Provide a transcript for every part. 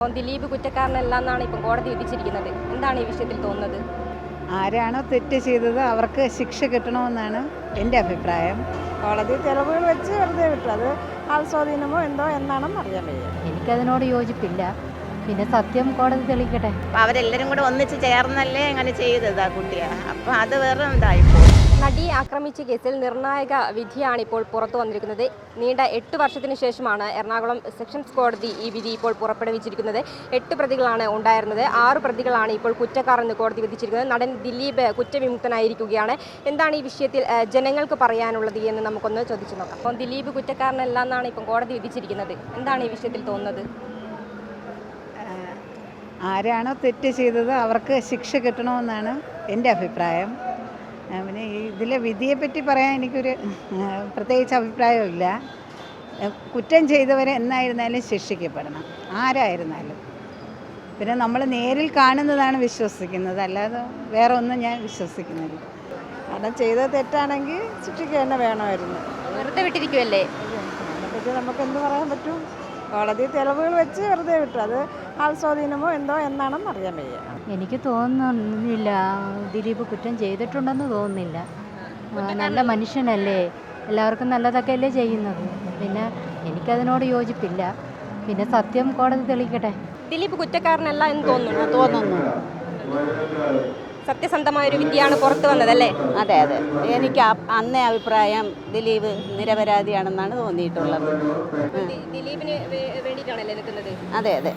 ദിലീപ് കുറ്റക്കാരനല്ല എന്നാണ് ഇപ്പം കോടതി വിധിച്ചിരിക്കുന്നത്. എന്താണ് ഈ വിഷയത്തിൽ തോന്നുന്നത്? ആരാണോ തെറ്റ് ചെയ്തത് അവർക്ക് ശിക്ഷ കിട്ടണമെന്നാണ് എൻ്റെ അഭിപ്രായം. കോടതി തെളിവുകൾ വെച്ച് വെറുതെ വിട്ടു. അത് ആൾസ്വാധീനമോ എന്തോ എന്നാണെന്ന് അറിയാൻ വയ്യ. എനിക്കതിനോട് യോജിപ്പില്ല. പിന്നെ സത്യം കോടതി തെളിയിക്കട്ടെ. അവരെല്ലാവരും കൂടെ ഒന്നിച്ച് ചേർന്നല്ലേ അങ്ങനെ ചെയ്തത് ആ കുട്ടിയെ. അപ്പം അത് വേറെ എന്തായിപ്പോ. നടിയെ ആക്രമിച്ച കേസിൽ നിർണായക വിധിയാണ് ഇപ്പോൾ പുറത്തു വന്നിരിക്കുന്നത്. നീണ്ട 8 വർഷത്തിന് ശേഷമാണ് എറണാകുളം സെഷൻസ് കോടതി ഈ വിധി ഇപ്പോൾ പുറപ്പെടുവിച്ചിരിക്കുന്നത്. 8 പ്രതികളാണ് ഉണ്ടായിരുന്നത്. 6 പ്രതികളാണ് ഇപ്പോൾ കുറ്റക്കാർ എന്ന് കോടതി വിധിച്ചിരിക്കുന്നത്. നടൻ ദിലീപ് കുറ്റവിമുക്തനായിരിക്കുകയാണ്. എന്താണ് ഈ വിഷയത്തിൽ ജനങ്ങൾക്ക് പറയാനുള്ളത് എന്ന് നമുക്കൊന്ന് ചോദിച്ചു നോക്കാം. അപ്പോൾ ദിലീപ് കുറ്റക്കാരനല്ല എന്നാണ് ഇപ്പം കോടതി വിധിച്ചിരിക്കുന്നത്. എന്താണ് ഈ വിഷയത്തിൽ തോന്നുന്നത്? ആരാണോ തെറ്റ് ചെയ്തത് അവർക്ക് ശിക്ഷ കിട്ടണമെന്നാണ് എൻ്റെ അഭിപ്രായം. പിന്നെ ഇതിലെ വിധിയെപ്പറ്റി പറയാൻ എനിക്കൊരു പ്രത്യേകിച്ച് അഭിപ്രായമില്ല. കുറ്റം ചെയ്തവരെ എന്നായിരുന്നാലും ശിക്ഷിക്കപ്പെടണം, ആരായിരുന്നാലും. പിന്നെ നമ്മൾ നേരിൽ കാണുന്നതാണ് വിശ്വസിക്കുന്നത്, അല്ലാതെ വേറെ ഒന്നും ഞാൻ വിശ്വസിക്കുന്നില്ല. കാരണം ചെയ്തത് തെറ്റാണെങ്കിൽ ശിക്ഷിക്കുക തന്നെ വേണമായിരുന്നു. വെറുതെ വിട്ടിരിക്കുമല്ലേ? അതിനെപ്പറ്റി നമുക്ക് എന്ത് പറയാൻ പറ്റും? കോടതി തെളിവുകൾ വെച്ച് വെറുതെ വിട്ടു. അത് ആൾസ്വാധീനമോ എന്തോ എന്നാണെന്ന് അറിയാൻ വയ്യ. എനിക്ക് തോന്നുന്നില്ല ദിലീപ് കുറ്റം ചെയ്തിട്ടുണ്ടെന്ന് തോന്നുന്നില്ല. നല്ല മനുഷ്യനല്ലേ, എല്ലാവർക്കും നല്ലതൊക്കെ അല്ലേ ചെയ്യുന്നത്. പിന്നെ എനിക്കതിനോട് യോജിപ്പില്ല. പിന്നെ സത്യം കോടതി തെളിയിക്കട്ടെ. ദിലീപ് കുറ്റക്കാരനല്ല എന്ന് തോന്നുന്നു. സത്യസന്ധമായൊരു വിധിയാണ് പുറത്തു വന്നതല്ലേ? അതെ അതെ, എനിക്ക് അന്നേ അഭിപ്രായം ദിലീപ് നിരപരാധിയാണെന്നാണ് തോന്നിയിട്ടുള്ളത്. ദിലീപിന് വേണ്ടിയിട്ടാണല്ലേ നിൽക്കുന്നത്? അതെ അതെ.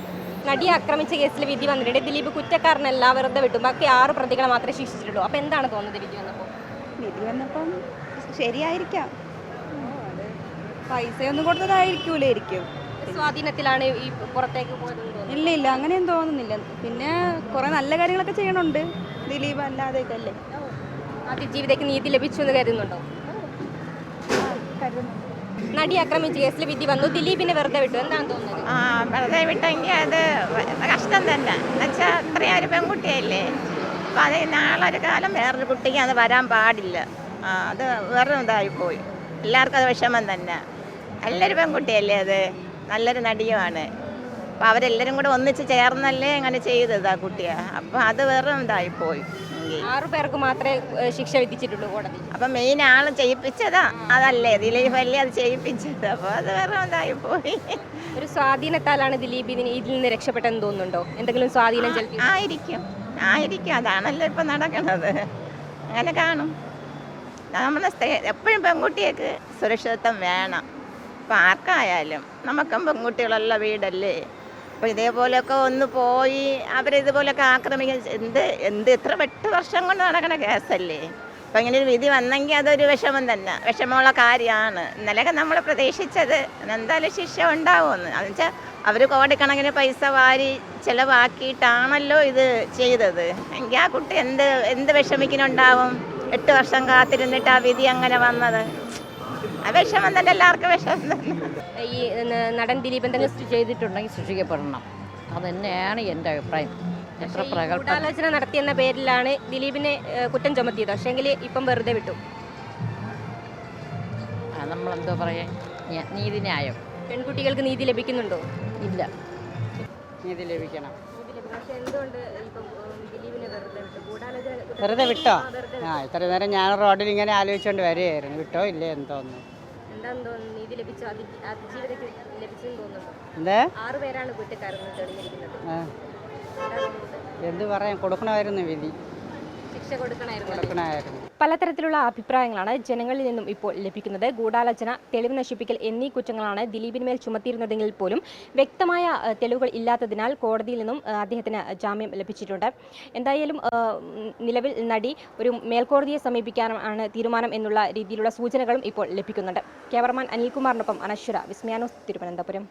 നടിയെ ആക്രമിച്ച കേസിൽ വിധി വന്നിട്ടുണ്ട്. ദിലീപ് കുറ്റക്കാരനല്ല, വെറുതെ വിട്ടു. ബാക്കി 6 പ്രതികളെ മാത്രമേ ശിക്ഷിച്ചിട്ടുള്ളൂ. അപ്പോൾ എന്താണ് തോന്നുന്നത് വിധി വന്നപ്പോൾ? വിധി വന്നപ്പം ശരിയായിരിക്കാം. പൈസയൊന്നും കൊടുത്തതായിരിക്കൂലായിരിക്കും. സ്വാധീനത്തിലാണ് ഈ പുറത്തേക്ക് പോയത്? ഇല്ല, അങ്ങനെയൊന്നും തോന്നുന്നില്ല. പിന്നെ കുറേ നല്ല കാര്യങ്ങളൊക്കെ ചെയ്യണുണ്ട് ദിലീപ്, അല്ലാതെയൊക്കെ അല്ലേ. അതിജീവിതയ്ക്ക് നീതി ലഭിച്ചു എന്ന് കരുതുന്നുണ്ടോ? നടി ആക്രമിച്ച കേസിൽ വിധി വന്നു, ദിലീപിനെ വെറുതെ വിട്ടു. എന്താണ് തോന്നുന്നത്? വെറുതെ വിട്ടെങ്കിൽ അത് കഷ്ടം തന്നെ. എന്നുവെച്ചാൽ അത്രയും ഒരു പെൺകുട്ടിയല്ലേ. അപ്പം അത് നാളൊരു കാലം വേറൊരു കുട്ടിക്ക് അത് വരാൻ പാടില്ല. അത് വേറെ ഇതായിപ്പോയി. എല്ലാവർക്കും അത് വിഷമം തന്നെ. നല്ലൊരു പെൺകുട്ടിയല്ലേ, അത് നല്ലൊരു നടിയുമാണ്. അപ്പം അവരെല്ലാവരും കൂടെ ഒന്നിച്ച് ചേർന്നല്ലേ അങ്ങനെ ചെയ്തത് ആ കുട്ടിയെ. അപ്പം അത് വേറെ ഇതായിപ്പോയി. 6 പേർക്ക് മാത്രമേ ശിക്ഷ വിധിച്ചിട്ടുള്ളൂ കോടതി. അപ്പം മെയിൻ ആൾ ചെയ്യിപ്പിച്ചതാ അതല്ലേ, ദിലീപ് അല്ലേ അത് ചെയ്യിപ്പിച്ചത്. അപ്പോൾ അത് വേറെ ഇതായിപ്പോയി. ഒരു സ്വാധീനത്താലാണ് ദിലീപ് ഇതിൽ നിന്ന് രക്ഷപ്പെട്ടെന്ന് തോന്നുന്നുണ്ടോ? എന്തെങ്കിലും സ്വാധീനം ചെലുത്തി? ആയിരിക്കും. അതാണല്ലോ ഇപ്പം നടക്കുന്നത്. അങ്ങനെ കാണും. നമ്മുടെ എപ്പോഴും പെൺകുട്ടിയൊക്കെ സുരക്ഷിതത്വം വേണം. ഇപ്പം ആർക്കായാലും നമുക്കും പെൺകുട്ടികളുള്ള വീടല്ലേ. അപ്പോൾ ഇതേപോലെയൊക്കെ ഒന്ന് പോയി അവരിതുപോലെയൊക്കെ ആക്രമിക്കാൻ എത്ര 8 വർഷം കൊണ്ട് നടക്കുന്ന കേസല്ലേ. അപ്പം ഇങ്ങനെ ഒരു വിധി വന്നെങ്കിൽ അതൊരു വിഷമം തന്നെ, വിഷമമുള്ള കാര്യമാണ്. ഇന്നലെയൊക്കെ നമ്മൾ പ്രതീക്ഷിച്ചത് എന്തായാലും ശിക്ഷ ഉണ്ടാവുമെന്ന്. എന്നുവെച്ചാൽ അവർ കോടിക്കണക്കിന് പൈസ വാരി ചിലവാക്കിയിട്ടാണല്ലോ ഇത് ചെയ്തത്. എങ്കിൽ ആ കുട്ടി എന്ത് വിഷമിക്കുന്നുണ്ടാവും? 8 വർഷം കാത്തിരുന്നിട്ട് ആ വിധി അങ്ങനെ വന്നത്. ആ വിഷമം തന്നെ, എല്ലാവർക്കും വിഷമം തന്നെ. ഈ നടൻ ദിലീപ് എന്തെങ്കിലും ചെയ്തിട്ടുണ്ടെങ്കിൽ ശിക്ഷിക്കപ്പെടണം. അത് തന്നെയാണ് എൻ്റെ അഭിപ്രായം. എത്ര ഗൂഢാലോചന നടത്തിയെന്ന പേരിലാണ് ദിലീപിനെ കുറ്റം ചുമത്തിയത്. പക്ഷേങ്കിൽ ഇപ്പം വെറുതെ വിട്ടു. നമ്മളെന്തോ പറയാ, നീതിന്യായം. പെൺകുട്ടികൾക്ക് നീതി ലഭിക്കുന്നുണ്ടോ? ഇല്ല. നീതി ലഭിക്കണം. പക്ഷേ എന്തുകൊണ്ട് ഇപ്പം ദിലീപിനെ വെറുതെ വിട്ടു? ഗൂഢാലോചന വെറുതെ വിട്ടോ? ഇത്ര നേരം ഞാൻ റോഡിൽ ഇങ്ങനെ ആലോചിച്ചുകൊണ്ട് വരികയായിരുന്നു. വിട്ടോ ഇല്ലേ എന്തോന്നു. എന്താന്ന് തോന്നുന്നു? നീതി ലഭിച്ചു, അതിജീവിതയ്ക്ക് ലഭിച്ചെന്ന് തോന്നുന്നുണ്ടോ? എന്താ 6 പേരാണ് കുറ്റക്കാരെന്ന് തെളിഞ്ഞിരിക്കുന്നത്. എന്ത് പറയാൻ, കൊടുക്കണമായിരുന്നു വിധി, ശിക്ഷ കൊടുക്കണമായിരുന്നു. കൊടുക്കണമായിരുന്നു. പലതരത്തിലുള്ള അഭിപ്രായങ്ങളാണ് ജനങ്ങളിൽ നിന്നും ഇപ്പോൾ ലഭിക്കുന്നത്. ഗൂഢാലോചന, തെളിവ് നശിപ്പിക്കൽ എന്നീ കുറ്റങ്ങളാണ് ദിലീപിന്മേൽ ചുമത്തിയിരുന്നതെങ്കിൽ പോലും വ്യക്തമായ തെളിവുകൾ ഇല്ലാത്തതിനാൽ കോടതിയിൽ നിന്നും അദ്ദേഹത്തിന് ജാമ്യം ലഭിച്ചിട്ടുണ്ട്. എന്തായാലും നിലവിൽ നടി ഒരു മേൽക്കോടതിയെ സമീപിക്കാനാണ് തീരുമാനം എന്നുള്ള രീതിയിലുള്ള സൂചനകളും ഇപ്പോൾ ലഭിക്കുന്നുണ്ട്. ക്യാമറമാൻ അനിൽകുമാറിനൊപ്പം അനശ്വര, വിസ്മയ ന്യൂസ്, തിരുവനന്തപുരം.